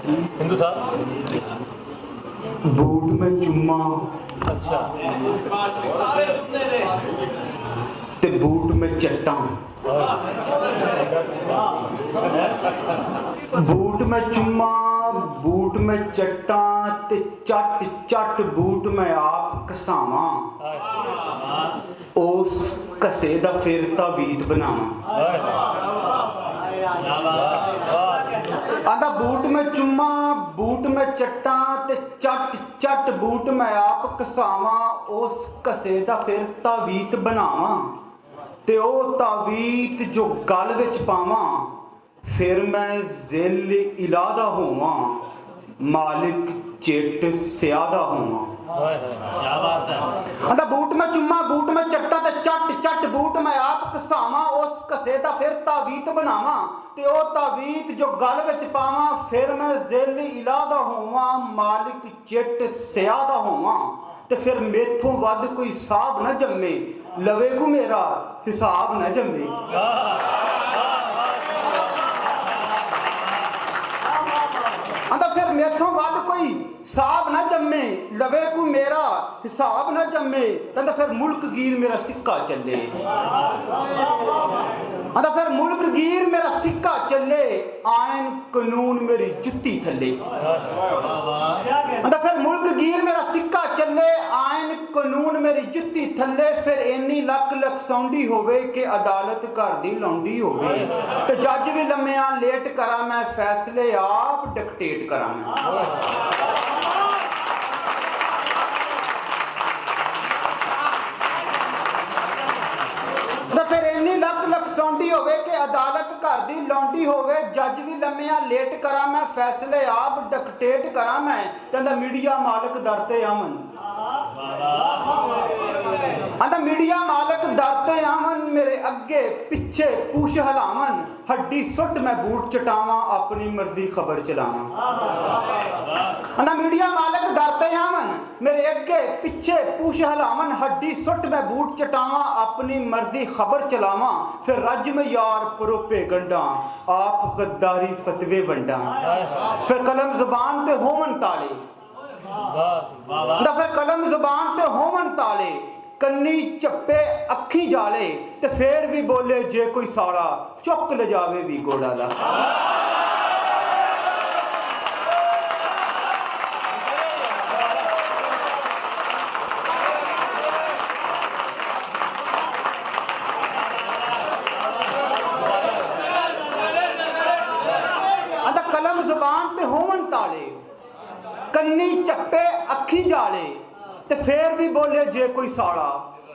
सिंधु साहब बूट में चुम्मा अच्छा ते बूट में चट्टा, बूट में चुम्मा बूट में चट्टा ते चट चट बूट में आप कसावा, उस कसे दा फिर तावीत बनावा। आदा बूट में चुम्मा बूट में चट्टा ते चट चट बूट में आप कसावा, उस कसे दा फिर तावीत बनावा, ते ओ तावीत जो गल विच पावा, फिर मैं जिल इलादा होवा, मालिक चिट सियादा होवा। आदा बूट में चुम्मा बूट में चट्टा ते चट चट बूट में आप कसावा, उस कसे दा फिर तावीत बनावा, ते ओ तावीत जो गल विच पावा, फिर मैं जिल इलादा होवा, मालिक चिट सियादा होवा, ते फिर मेथों वध कोई साहब न जम्मे, लवे को मेरा हिसाब न जम्मे। आंदा फिर मेथों वध कोई साहब न जम्मे, लवे को मेरा हिसाब न जम्मे, कहंदा फिर मुल्क गीर मेरा सिक्का चले। आंदा फिर मुल्क गीर मेरा सिक्का चले, आयन कानून मेरी जुत्ती थले। आंदा फिर मुल्क गीर मेरा सिक्का चले, आयन कानून मेरी जुत्ती थले, फिर इन्नी लक लक सौंडी होवे कि अदालत घर दी लौंडी होवे, ते जज भी लम्मिया लेट करा मैं, फैसले आप डिक्टेट करा मैं। फिर इन्नी लक लक सौंडी होवे कि अदालत घर दी लौंडी होवे, जज भी लम्मिया लेट करा मैं, फैसले आप डिक्टेट करा मैं, कहंदा मीडिया मालक दर ते आवन। आंदा मीडिया मालक दर ते आवन, मेरे अगे पिछे पूछ हलावन, हड्डी सुट मैं बूट चटावा, अपनी मर्जी खबर चलावा। आंदा मीडिया मालक दर ते आवन, मेरे अगे पिछे पूछ हलावन, हड्डी सुट मैं बूट चटावा, अपनी मर्जी खबर चलावा, फिर रज में यार परोपे गंडा, आप गद्दारी फतवे वंडा, फिर कलम जुबान ते होवन ताले, फिर कलम जुबान ते होवन ताले, कन्नी चप्पे अखी जाले, ते फिर भी बोले जे कोई साड़ा, चुक ले जावे भी गोड़ा ला। आंदा कलम जुबान ते होवन ताले, कन्नी चप्पे अखी जाले, ते फिर भी बोले जे कोई साड़ा,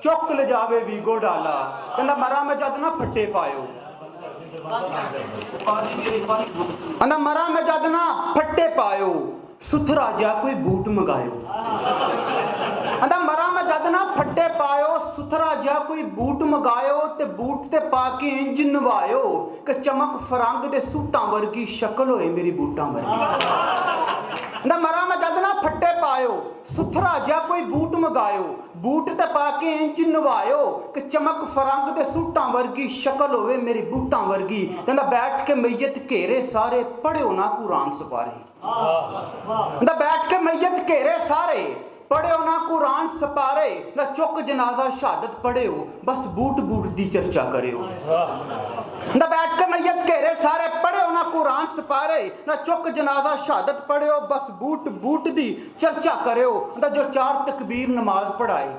चुक ले जावे वीगो डाला, कहंदा मरा मैं जद ना फट्टे पायो, कहंदा मरा मैं जद ना फट्टे पायो, सुथरा जा कोई बूट मंगायो, कहंदा मरा मैं जद ना फट्टे पायो, सुथरा जा कोई बूट मंगायो, ते बूट ते पा के इंज नवायो, कि चमक फरंग दे सूटां वर्गी शक्ल होए मेरी बूटां वर्गी। ना मरा मैं जद ना फट्टे पायो, सुथरा जा कोई बूट मंगायो, बूट ते पाके इंज नवायो, कि चमक फरंग दे सूटां वर्गी शक्ल होवे मेरी बूटां वर्गी, कहंदा बैठ के मैयत घेरे सारे, पढ़ियो ना कुरान सपारे, कहंदा बैठ के मैयत घेरे सारे, पढ़ियो ना कुरान सपारे, ना चुक जनाजा शहादत पढ़ियो, बस बूट बूट दी चर्चा करियो। ना बैठ के मैयत घेरे सारे, पढ़ियो ना कुरान सपारे, ना चुक जनाजा शहादत पढ़ियो, बस बूट बूट दी चर्चा करियो। जो चार तकबीर नमाज पढ़ाए,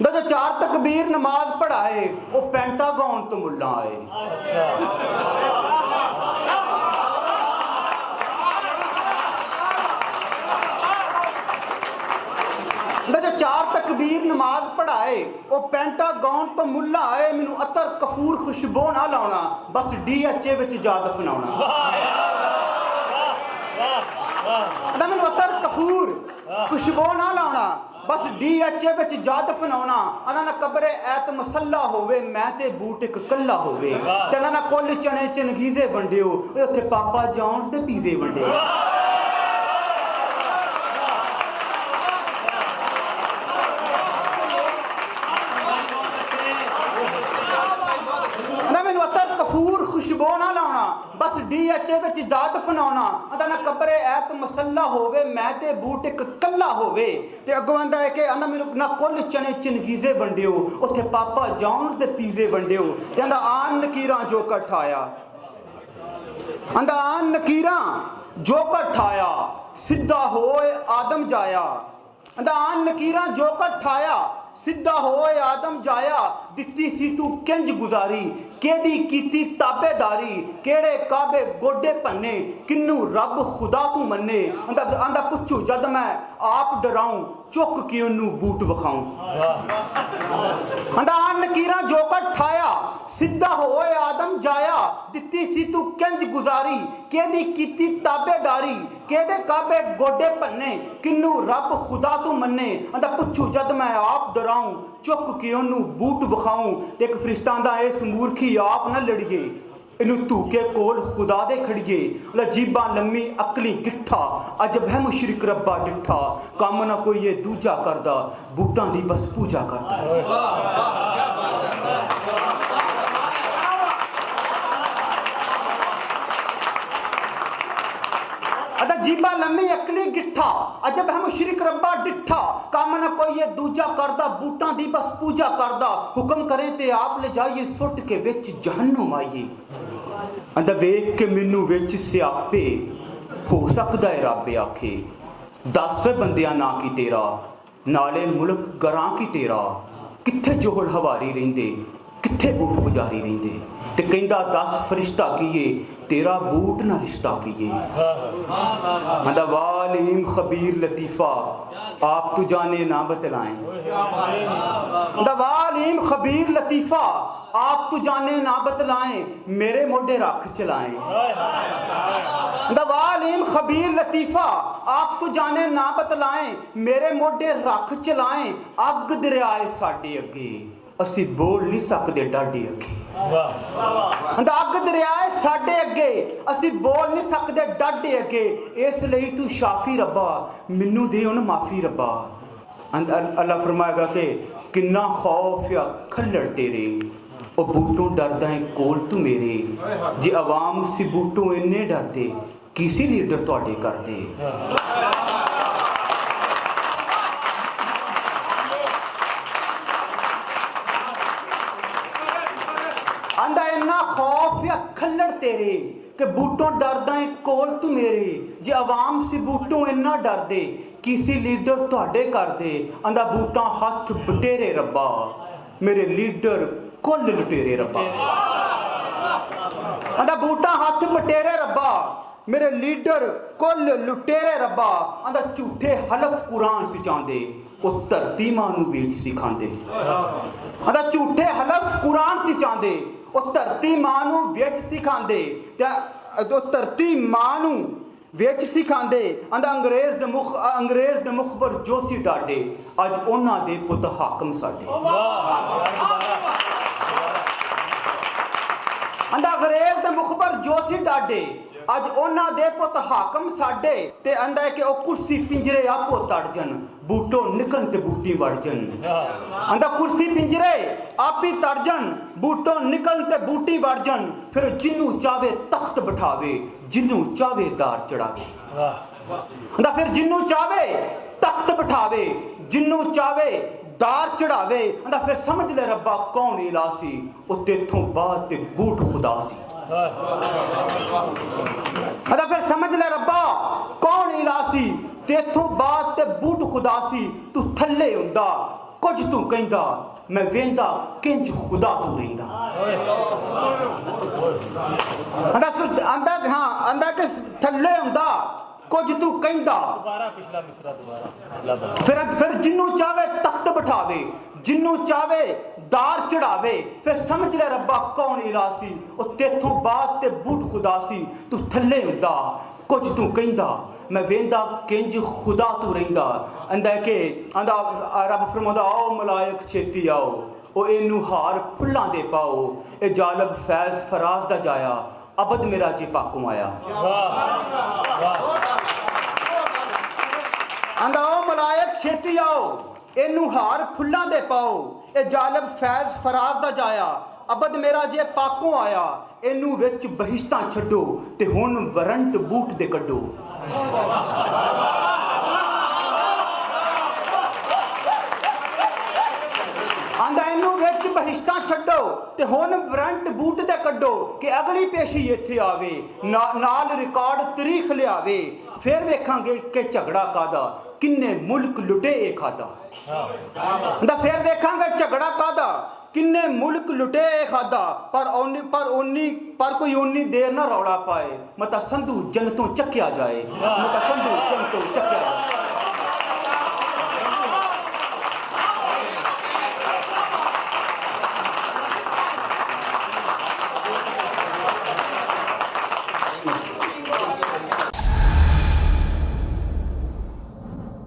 जो चार तकबीर नमाज पढ़ाए, वो पेंटागॉन तो मुल्ला आए। जो चार तकबीर नमाज पढ़ाए, वो पेंटागॉन तो मुल्ला आए, मैनू अतर कफूर खुशबू ना लाउना, बस DHA विच जा दफनाउना। मैनू अतर कफूर खुशबू ना लाउना, बस DHA विच जा दफनाउना। आंदा ना कब्रे ऐत मसल्ला होवे, मैं ते बूट एक कल्ला होवे, ते ना कुल चने चनगीजे वंडियो, उत्थे पापा जॉन्स दे पीजे वंडियो। मैनू अतर कफूर खुशबू ना लाउना, बस DHA विच सजदा दफनाउणा आंदा ना कब्रे ऐत मसला होवे मैं ते बूट एक कल्ला होवे ते अगों आंदा है कि आंदा मैनू ना कुल चने चनगीजे वंडियो उत्थे पापा जॉन्स दे पीजे वंडियो ते आंदा आन नकीरां जो कठाया आंदा आन नकीरां जो कठाया सिद्धा होए आदम जाया आंदा आन नकीरां जो कठाया सिद्धा होए आदम जाया दित्ती सी तू किंज गुजारी केदी कीती ताबेदारी केड़े काबे गोडे भन्ने किन्नू रब खुदा तू मन्ने आंदा पुछू जद मैं आप डराऊं चुक के ओनू बूट विखाऊं आंदा आन नकीरां जो कठाया सिद्धा होए आदम जाया दित्ती सी तू किंज गुजारी केदी कीती ताबेदारी केदे काबे गोडे भन्ने किन्नू रब खुदा तू मन्ने आंदा पुछू जद मैं आप डराऊं चुक के ओनू बूट विखाऊं ते एक फरिश्ता आंदा इस मूर्खी आप ना लड़िए इनू धूके कोल खुदा दे खड़िए जीबा लम्मी अकली गिट्ठा अजब है मुशरिक रब्बा डिठा काम ना कोई ये दूजा करदा बूटां दी बस पूजा करदा अदा जीबा लम्मी अकली गिट्ठा अजब है मुशरिक रब्बा डिठा काम ना कोई ये दूजा करदा बूटां दी बस पूजा करदा हुक्म करे ते आप ले जाइए सुट के विच जहन्नुम आइए अंदा वेख के मैनू विच स्यापे हो सकदा है रब आखे 10 बंदियां ना की तेरा नाले मुल्क गरां की तेरा कित्थे जोहल हवारी रहिंदे कित्थे बूट पुजारी रहिंदे ते कहंदा 10 फरिश्ता कीए तेरा बूट ना रिश्ता कीए अंदा वालीम खबीर लतीफा आप तू जाने ना बतलाएं अंदा वालीम खबीर लतीफा आप तू जाने ना बतलाएं मेरे मोढे रख चलाएं दवालीम खबीर लतीफा आप तू जाने ना बतलाएं मेरे मोढे रख चलाएं अग दरियाए साडे अगे असी बोल नहीं सकते डाडे अगे अग दरियाए साडे अगे असी बोल नहीं सकते डाडे अगे इसलिए तू शाफी रब्बा मैनू दे उन माफी रब्बा अल्लाह फरमाएगा कि किन्ना खौफ या खल्लड़ तेरे ओ बूटों डरदा है कोल तू मेरे जे आवाम सी बूटों इन्ने डरदे किसी लीडर तुहाडे करदे आंदा इन्ना खौफ या खल्लड़ तेरे कि बूटों डरदा है कोल तू मेरे जे आवाम सी बूटों इन्ना डरदे किसी लीडर तुहाडे करदे आंदा बूटां हथ बटेरे रब्बा मेरे लीडर कुल लुटेरे रब्बा आंदा बूटा हाथ बटेरे रब्बा मेरे लीडर कुल लुटेरे रब्बा आंदा झूठे हलफ कुरान सिचांदे ओ धरती मां नू वेच सिखांदे आंदा झूठे हलफ कुरान सिचांदे ओ धरती मां नू वेच सिखांदे ते ओ धरती मां नू वेच सिखांदे आंदा अंग्रेज दे मुखबर जोशी डाडे अज उन्हां दे पुत हाकम साडे आंदा अंग्रेज दे मुखबर जोशी डाडे अज उन्हां दे पुत हाकम साडे ते आंदा कि ओ कुर्सी पिंजरे आपो तड़ जन बूटो निकलन ते बूटी वड़ जन आंदा कुर्सी पिंजरे आप ही तड़ जन बूटो निकलन ते बूटी वड़ जन फिर जिन्नू चावे तख्त बिठावे जिन्नू चावे दार चढ़ावे आंदा फिर जिन्नू चावे तख्त बिठावे जिन्नू चावे दार चढ़ावे आंदा फिर समझ ले रब्बा कौन इला सी ओ तेथों बाद ते बूट खुदा सी आंदा फिर समझ ले रब्बा कौन इला सी तेथों बाद ते बूट खुदा सी तू थल्ले हुंदा कुछ तू कहंदा मैं वेंदा किंज खुदा तू रहिंदा आंदा हां आंदा कि थल्ले हुंदा कुछ तू कहंदा दोबारा पिछला मिसरा दोबारा फिर जिन्नू चावे तख्त बिठावे जिन्नू चावे दार चढ़ावे फिर समझ ले रब्बा कौन इला सी ओ तेथों बाद ते बूट खुदा सी तू थल्ले हुंदा कुछ तू कहंदा मैं वेंदा किंज खुदा तू रहिंदा आंदा कि आंदा रब फरमांदा आओ मलाइक छेती आओ ओ इनू हार फुल्लां दे पाओ ए जालब फैज फराज दा जाया अबद मेरा जी पाकों आया आंदा ओ मलाइक छेती आओ इनू हार फुल्लां दे पाओ ए जालब फैज फराज दा जाया ਅਬਦ ਮੇਰਾ ਜੇ ਪਾਕੋਂ ਆਇਆ ਇਹਨੂੰ ਵਿੱਚ ਬਹਿਸ਼ਤਾਂ ਛੱਡੋ ਤੇ ਹੁਣ ਵਾਰੰਟ ਬੂਟ ਦੇ ਕੱਢੋ। ਆਂਦਾ ਇਹਨੂੰ ਵਿੱਚ ਬਹਿਸ਼ਤਾਂ ਛੱਡੋ ਤੇ ਹੁਣ ਵਾਰੰਟ ਬੂਟ ਤੇ ਕੱਢੋ ਕਿ ਅਗਲੀ ਪੇਸ਼ੀ ਇੱਥੇ ਆਵੇ ਨਾਲ ਰਿਕਾਰਡ ਤਰੀਖ ਲਿਆਵੇ। ਫਿਰ ਵੇਖਾਂਗੇ ਕਿ ਝਗੜਾ ਕਾਦਾ ਕਿੰਨੇ ਮੁਲਕ ਲੁੱਟੇ ਇਹ ਖਾਦਾ। ਆਂਦਾ ਫਿਰ ਵੇਖਾਂਗੇ ਝਗੜਾ ਕਾਦਾ ਕਿੰਨੇ ਮੁਲਕ ਲੁੱਟੇ ਇਹ ਖਾਦਾ। ਪਰ ਕੋਈ ਓਨੀ ਦੇਰ ਨਾ ਰੌਲਾ ਪਾਏ ਮਤਾ ਸੰਧੂ ਜਨ ਤੋਂ ਚੱਕਿਆ ਜਾਏ। ਮਤਾ ਸੰਧੂ ਜਨ ਤੋਂ ਚੱਕਿਆ ਜਾਏ।